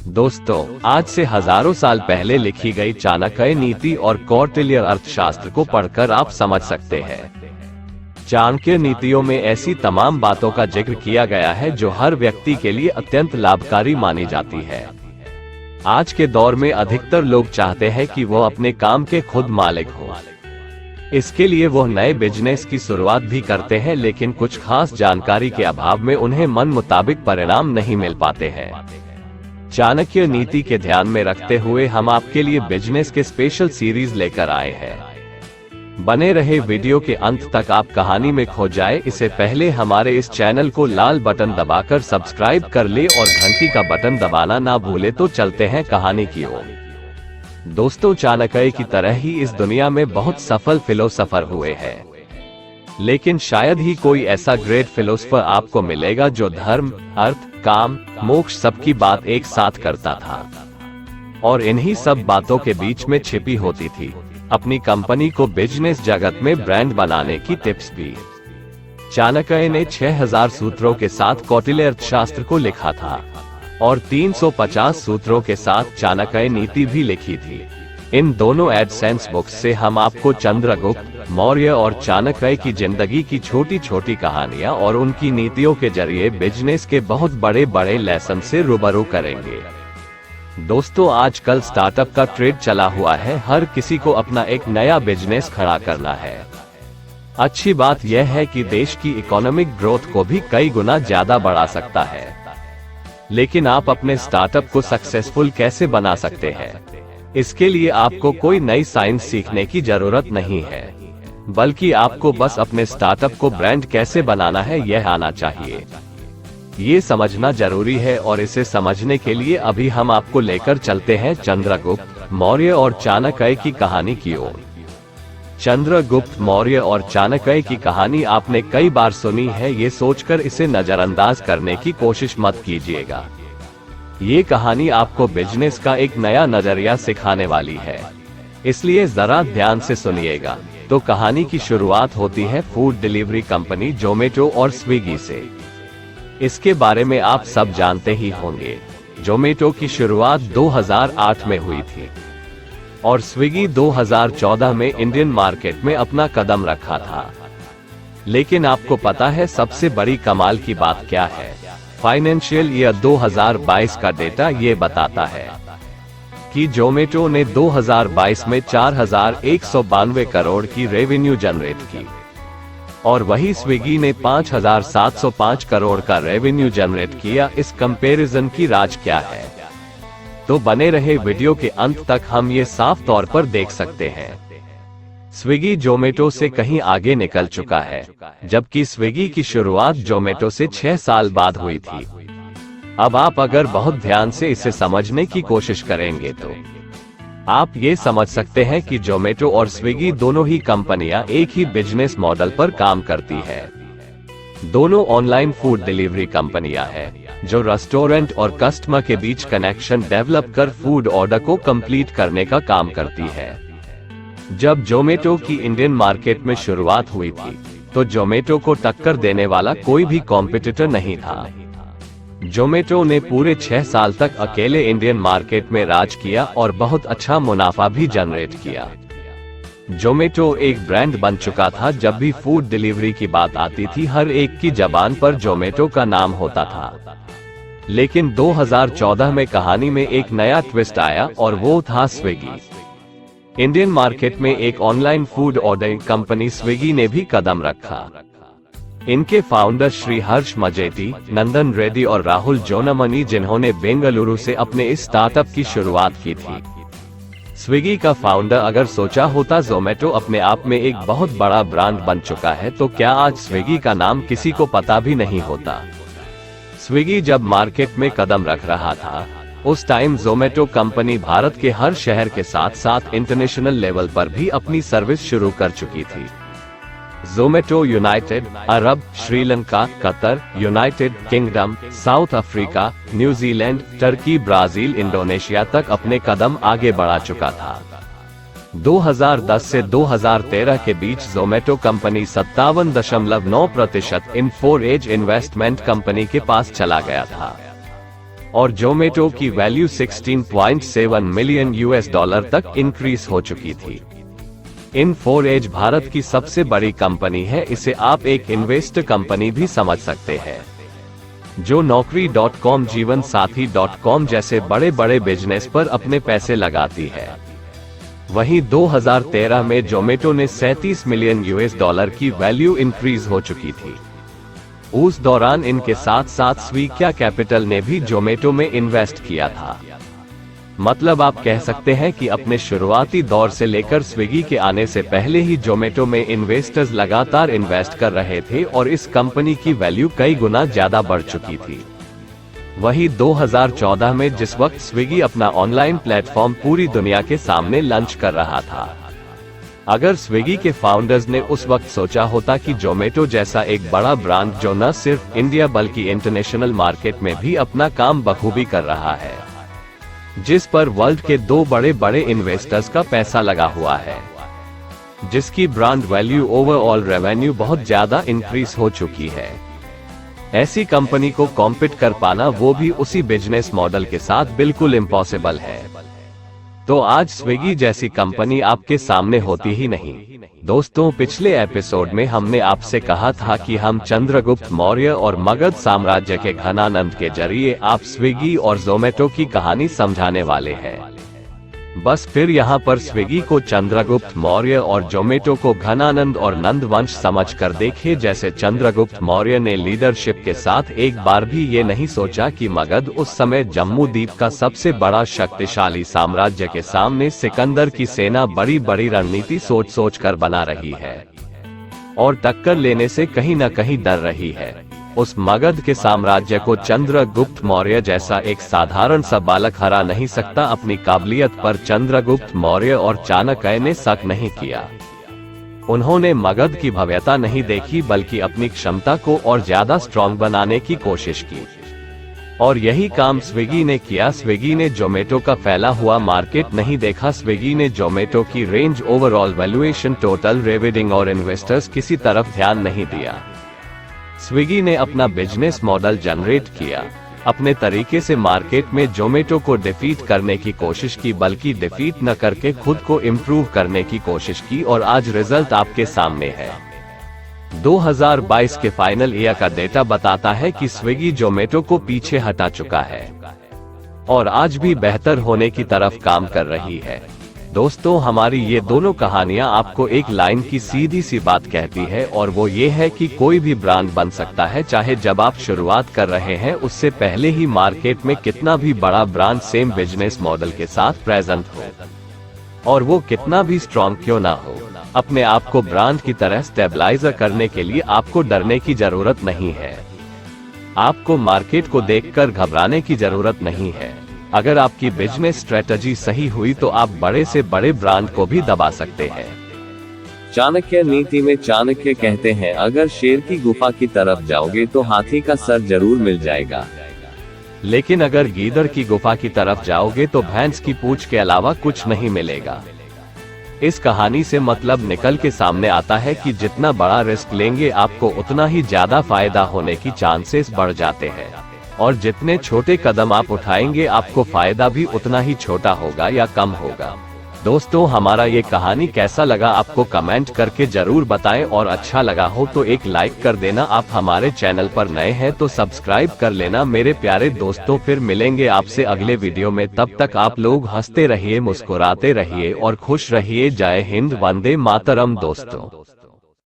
दोस्तों, आज से हजारों साल पहले लिखी गई चाणक्य नीति और कौटिल्य अर्थशास्त्र को पढ़कर आप समझ सकते हैं। चाणक्य नीतियों में ऐसी तमाम बातों का जिक्र किया गया है जो हर व्यक्ति के लिए अत्यंत लाभकारी मानी जाती है। आज के दौर में अधिकतर लोग चाहते हैं कि वो अपने काम के खुद मालिक हों। इसके लिए वो नए बिजनेस की शुरुआत भी करते हैं, लेकिन कुछ खास जानकारी के अभाव में उन्हें मन मुताबिक परिणाम नहीं मिल पाते हैं। चाणक्य नीति के ध्यान में रखते हुए हम आपके लिए बिजनेस के स्पेशल सीरीज लेकर आए हैं। बने रहे वीडियो के अंत तक, आप कहानी में खो जाए इससे पहले हमारे इस चैनल को लाल बटन दबाकर सब्सक्राइब कर ले और घंटी का बटन दबाना ना भूले। तो चलते हैं कहानी की ओर। दोस्तों, चाणक्य की तरह ही इस दुनिया में बहुत सफल फिलोसोफर हुए हैं, लेकिन शायद ही कोई ऐसा ग्रेट फिलोसोफर आपको मिलेगा जो धर्म, अर्थ, काम, मोक्ष सबकी बात एक साथ करता था और इन्हीं सब बातों के बीच में छिपी होती थी अपनी कंपनी को बिजनेस जगत में ब्रांड बनाने की टिप्स भी। चाणक्य ने 6000 सूत्रों के साथ कौटिल्य अर्थशास्त्र को लिखा था और 350 सूत्रों के साथ चाणक्य नीति भी लिखी थी। इन दोनों एडसेंस बुक्स से हम आपको चंद्रगुप्त मौर्य और चाणक्य की जिंदगी की छोटी छोटी कहानियां और उनकी नीतियों के जरिए बिजनेस के बहुत बड़े बड़े लेसन से रूबरू करेंगे। दोस्तों, आजकल स्टार्टअप का ट्रेंड चला हुआ है। हर किसी को अपना एक नया बिजनेस खड़ा करना है। अच्छी बात यह है कि देश की इकोनॉमिक ग्रोथ को भी कई गुना ज्यादा बढ़ा सकता है, लेकिन आप अपने स्टार्टअप को सक्सेसफुल कैसे बना सकते हैं? इसके लिए आपको कोई नई साइंस सीखने की जरूरत नहीं है, बल्कि आपको बस अपने स्टार्टअप को ब्रांड कैसे बनाना है यह आना चाहिए। ये समझना जरूरी है और इसे समझने के लिए अभी हम आपको लेकर चलते हैं चंद्रगुप्त मौर्य और चाणक्य की कहानी की ओर। चंद्रगुप्त मौर्य और चाणक्य की कहानी आपने कई बार सुनी है, ये सोचकर इसे नजरअंदाज करने की कोशिश मत कीजिएगा। ये कहानी आपको बिजनेस का एक नया नजरिया सिखाने वाली है, इसलिए जरा ध्यान से सुनिएगा। तो कहानी की शुरुआत होती है फूड डिलीवरी कंपनी जोमेटो और स्विगी से। इसके बारे में आप सब जानते ही होंगे। जोमेटो की शुरुआत 2008 में हुई थी और स्विगी 2014 में इंडियन मार्केट में अपना कदम रखा था। लेकिन आपको पता है सबसे बड़ी कमाल की बात क्या है? फाइनेंशियल ईयर 2022 का डेटा ये बताता है कि जोमेटो ने 2022 में 4192 करोड़ की रेवेन्यू जनरेट की और वही स्विगी ने 5705 करोड़ का रेवेन्यू जनरेट किया। इस कंपैरिजन की राज क्या है? तो बने रहे वीडियो के अंत तक, हम ये साफ तौर पर देख सकते हैं स्विगी जोमेटो से कहीं आगे निकल चुका है, जबकि स्विगी की शुरुआत जोमेटो से 6 साल बाद हुई थी। अब आप अगर बहुत ध्यान से इसे समझने की कोशिश करेंगे तो आप ये समझ सकते हैं कि जोमेटो और स्विगी दोनों ही कंपनियां एक ही बिजनेस मॉडल पर काम करती है। दोनों ऑनलाइन फूड डिलीवरी कंपनियां हैं जो रेस्टोरेंट और कस्टमर के बीच कनेक्शन डेवलप कर फूड ऑर्डर को कंप्लीट करने का काम करती है। जब जोमेटो की इंडियन मार्केट में शुरुआत हुई थी तो जोमेटो को टक्कर देने वाला कोई भी कॉम्पिटिटर नहीं था। जोमेटो ने पूरे 6 साल तक अकेले इंडियन मार्केट में राज किया और बहुत अच्छा मुनाफा भी जनरेट किया। जोमेटो एक ब्रांड बन चुका था। जब भी फूड डिलीवरी की बात आती थी, हर एक की जबान पर जोमेटो का नाम होता था। लेकिन 2014 में कहानी में एक नया ट्विस्ट आया और वो था स्विगी। इंडियन मार्केट में एक online food ordering company Swiggy ने भी कदम रखा। इनके फाउंडर श्री हर्ष मजेटी, नंदन रेड्डी और राहुल जोनामनी, जिन्होंने बेंगलुरु से अपने इस स्टार्टअप की शुरुआत की थी। स्विगी का फाउंडर अगर सोचा होता जोमेटो अपने आप में एक बहुत बड़ा ब्रांड बन चुका है, तो क्या आज स्विगी का नाम किसी को पता भी नहीं होता। स्विगी जब मार्केट में कदम रख रहा था, उस टाइम जोमेटो कंपनी भारत के हर शहर के साथ साथ इंटरनेशनल लेवल पर भी अपनी सर्विस शुरू कर चुकी थी। Zomato United Arab, Sri Lanka, Qatar, United kingdom, south Africa, New Zealand, Turkey, Brazil, Indonesia तक अपने कदम आगे बढ़ा चुका था। 2010 से 2013 के बीच जोमेटो कंपनी 57.9% इन 4एज इन्वेस्टमेंट कंपनी के पास चला गया था। और जोमेटो की वैल्यू 16.7 मिलियन यूएस डॉलर तक इंक्रीज हो चुकी थी। इन4एज भारत की सबसे बड़ी कंपनी है, इसे आप एक इन्वेस्टर कंपनी भी समझ सकते हैं, जो Naukri.com, जीवनसाथी.com जैसे बड़े बड़े बिजनेस पर अपने पैसे लगाती है। वहीं 2013 में जोमेटो ने 37 मिलियन यूएस डॉलर की वैल्यू इंक्रीज हो चुकी थी। उस दौरान इनके साथ साथ स्वीग्या कैपिटल ने भी जोमेटो में इन्वेस्ट किया था। मतलब आप कह सकते हैं कि अपने शुरुआती दौर से लेकर स्विगी के आने से पहले ही जोमेटो में इन्वेस्टर्स लगातार इन्वेस्ट कर रहे थे और इस कंपनी की वैल्यू कई गुना ज्यादा बढ़ चुकी थी। वही 2014 में जिस वक्त स्विगी अपना ऑनलाइन प्लेटफॉर्म पूरी दुनिया के सामने लॉन्च कर रहा था, अगर स्विगी के फाउंडर्स ने उस वक्त सोचा होता कि जोमेटो जैसा एक बड़ा ब्रांड जो न सिर्फ इंडिया बल्कि इंटरनेशनल मार्केट में भी अपना काम बखूबी कर रहा है, जिस पर वर्ल्ड के दो बड़े बड़े इन्वेस्टर्स का पैसा लगा हुआ है, जिसकी ब्रांड वैल्यू ओवरऑल रेवेन्यू बहुत ज्यादा इंक्रीज हो चुकी है, ऐसी कंपनी को कॉम्पीट कर पाना, वो भी उसी बिजनेस मॉडल के साथ, बिल्कुल इम्पॉसिबल है। तो आज स्विगी जैसी कंपनी आपके सामने होती ही नहीं। दोस्तों, पिछले एपिसोड में हमने आपसे कहा था कि हम चंद्रगुप्त मौर्य और मगध साम्राज्य के घनानंद के जरिए आप स्विगी और जोमेटो की कहानी समझाने वाले हैं। बस फिर यहाँ पर स्विगी को चंद्रगुप्त मौर्य और जोमेटो को घनानंद और नंद वंश समझकर देखिए। जैसे चंद्रगुप्त मौर्य ने लीडरशिप के साथ एक बार भी ये नहीं सोचा कि मगध उस समय जम्मू द्वीप का सबसे बड़ा शक्तिशाली साम्राज्य के सामने सिकंदर की सेना बड़ी बड़ी रणनीति सोच सोच कर बना रही है और टक्कर लेने से कहीं न कहीं डर रही है। उस मगध के साम्राज्य को चंद्रगुप्त मौर्य जैसा एक साधारण सा बालक हरा नहीं सकता। अपनी काबिलियत पर चंद्रगुप्त मौर्य और चाणक्य ने शक नहीं किया। उन्होंने मगध की भव्यता नहीं देखी बल्कि अपनी क्षमता को और ज्यादा स्ट्रॉन्ग बनाने की कोशिश की, और यही काम स्विगी ने किया। स्विगी ने जोमेटो का फैला हुआ मार्केट नहीं देखा, स्विगी ने जोमेटो की range, overall valuation, total revenue और इन्वेस्टर्स किसी तरफ ध्यान नहीं दिया। स्विगी ने अपना बिजनेस मॉडल जनरेट किया, अपने तरीके से मार्केट में जोमेटो को डिफीट करने की कोशिश की, बल्कि डिफीट न करके खुद को इम्प्रूव करने की कोशिश की, और आज रिजल्ट आपके सामने है। 2022 के फाइनल ईयर का डेटा बताता है कि स्विगी जोमेटो को पीछे हटा चुका है और आज भी बेहतर होने की तरफ काम कर रही है। दोस्तों, हमारी ये दोनों कहानियां आपको एक लाइन की सीधी सी बात कहती है, और वो ये है कि कोई भी ब्रांड बन सकता है, चाहे जब आप शुरुआत कर रहे हैं उससे पहले ही मार्केट में कितना भी बड़ा ब्रांड सेम बिजनेस मॉडल के साथ प्रेजेंट हो, और वो कितना भी स्ट्रॉन्ग क्यों ना हो। अपने आप को ब्रांड की तरह स्टेबलाइजर करने के लिए आपको डरने की जरूरत नहीं है, आपको मार्केट को देखकर घबराने की जरूरत नहीं है। अगर आपकी बिजनेस स्ट्रेटजी सही हुई तो आप बड़े से बड़े ब्रांड को भी दबा सकते हैं। चाणक्य नीति में चाणक्य कहते हैं, अगर शेर की गुफा की तरफ जाओगे तो हाथी का सर जरूर मिल जाएगा, लेकिन अगर गीदड़ की गुफा की तरफ जाओगे तो भैंस की पूंछ के अलावा कुछ नहीं मिलेगा। इस कहानी से मतलब निकल के सामने आता है कि जितना बड़ा रिस्क लेंगे आपको उतना ही ज्यादा फायदा होने की चांसेस बढ़ जाते हैं, और जितने छोटे कदम आप उठाएंगे आपको फायदा भी उतना ही छोटा होगा या कम होगा। दोस्तों, हमारा ये कहानी कैसा लगा आपको कमेंट करके जरूर बताएं, और अच्छा लगा हो तो एक लाइक कर देना। आप हमारे चैनल पर नए हैं तो सब्सक्राइब कर लेना मेरे प्यारे दोस्तों। फिर मिलेंगे आपसे अगले वीडियो में, तब तक आप लोग हंसते रहिए, मुस्कुराते रहिए और खुश रहिए। जय हिंद, वंदे मातरम दोस्तों।